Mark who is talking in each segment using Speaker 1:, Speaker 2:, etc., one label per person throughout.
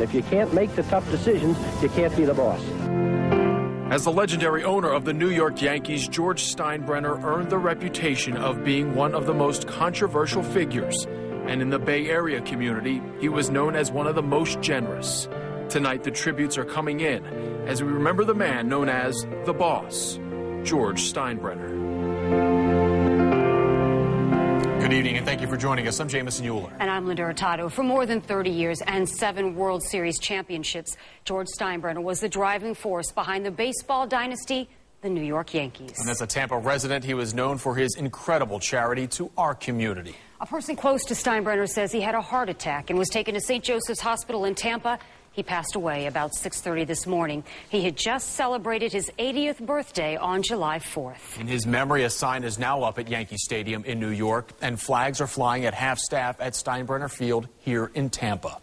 Speaker 1: If you can't make the tough decisions, you can't be the boss.
Speaker 2: As the legendary owner of the New York Yankees, George Steinbrenner earned the reputation of being one of the most controversial figures. And in the Bay Area community, he was known as one of the most generous. Tonight, the tributes are coming in as we remember the man known as the boss, George Steinbrenner.
Speaker 3: Good evening, and thank you for joining us. I'm Jamison Euler.
Speaker 4: And I'm Linda Hurtado. For more than 30 years and 7 World Series championships, George Steinbrenner was the driving force behind the baseball dynasty, the New York Yankees.
Speaker 3: And as a Tampa resident, he was known for his incredible charity to our community.
Speaker 4: A person close to Steinbrenner says he had a heart attack and was taken to St. Joseph's Hospital in Tampa. He passed away about 6:30 this morning. He had just celebrated his 80th birthday on July 4th.
Speaker 3: In his memory, a sign is now up at Yankee Stadium in New York, and flags are flying at half-staff at Steinbrenner Field here in Tampa.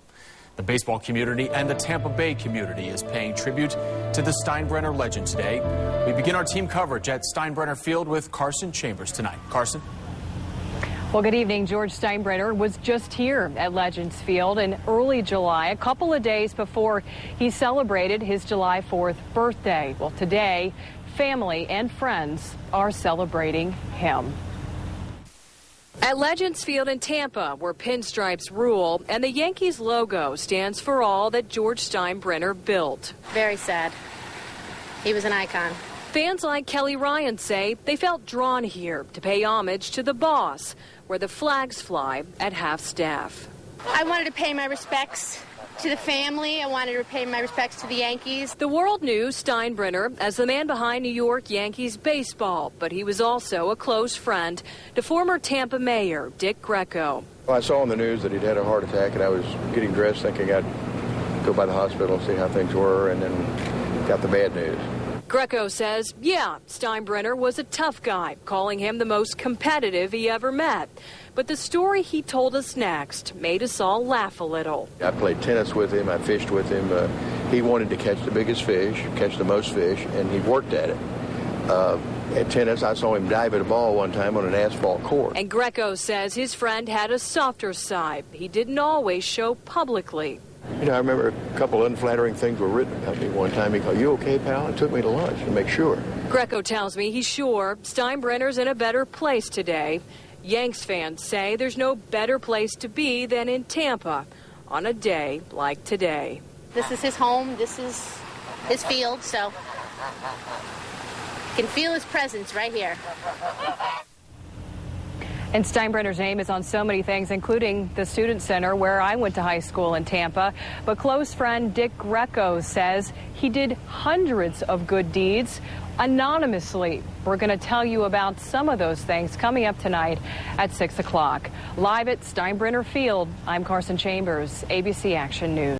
Speaker 3: The baseball community and the Tampa Bay community is paying tribute to the Steinbrenner legend today. We begin our team coverage at Steinbrenner Field with Carson Chambers tonight. Carson?
Speaker 5: Well, good evening. George Steinbrenner was just here at Legends Field in early July, a couple of days before he celebrated his July 4th birthday. Well, today, family and friends are celebrating him. At Legends Field in Tampa, where pinstripes rule, and the Yankees logo stands for all that George Steinbrenner built.
Speaker 6: Very sad. He was an icon.
Speaker 5: Fans like Kelly Ryan say they felt drawn here to pay homage to the boss, where the flags fly at half-staff.
Speaker 6: I wanted to pay my respects to the family. I wanted to pay my respects to the Yankees.
Speaker 5: The world knew Steinbrenner as the man behind New York Yankees baseball, but he was also a close friend to former Tampa Mayor Dick Greco.
Speaker 7: Well, I saw on the news that he'd had a heart attack, and I was getting dressed thinking I'd go by the hospital and see how things were, and then got the bad news.
Speaker 5: Greco says, yeah, Steinbrenner was a tough guy, calling him the most competitive he ever met. But the story he told us next made us all laugh a little.
Speaker 7: I played tennis with him, I fished with him. He wanted to catch the biggest fish, catch the most fish, and he worked at it. At tennis, I saw him dive at a ball one time on an asphalt court.
Speaker 5: And Greco says his friend had a softer side he didn't always show publicly.
Speaker 7: You know, I remember a couple unflattering things were written about me one time. He called, "You okay, pal?" and took me to lunch to make sure.
Speaker 5: Greco tells me he's sure Steinbrenner's in a better place today. Yanks fans say there's no better place to be than in Tampa on a day like today.
Speaker 6: This is his home. This is his field, so you can feel his presence right here.
Speaker 5: And Steinbrenner's name is on so many things, including the Student Center, where I went to high school in Tampa. But close friend Dick Greco says he did hundreds of good deeds anonymously. We're going to tell you about some of those things coming up tonight at 6 o'clock. Live at Steinbrenner Field, I'm Carson Chambers, ABC Action News.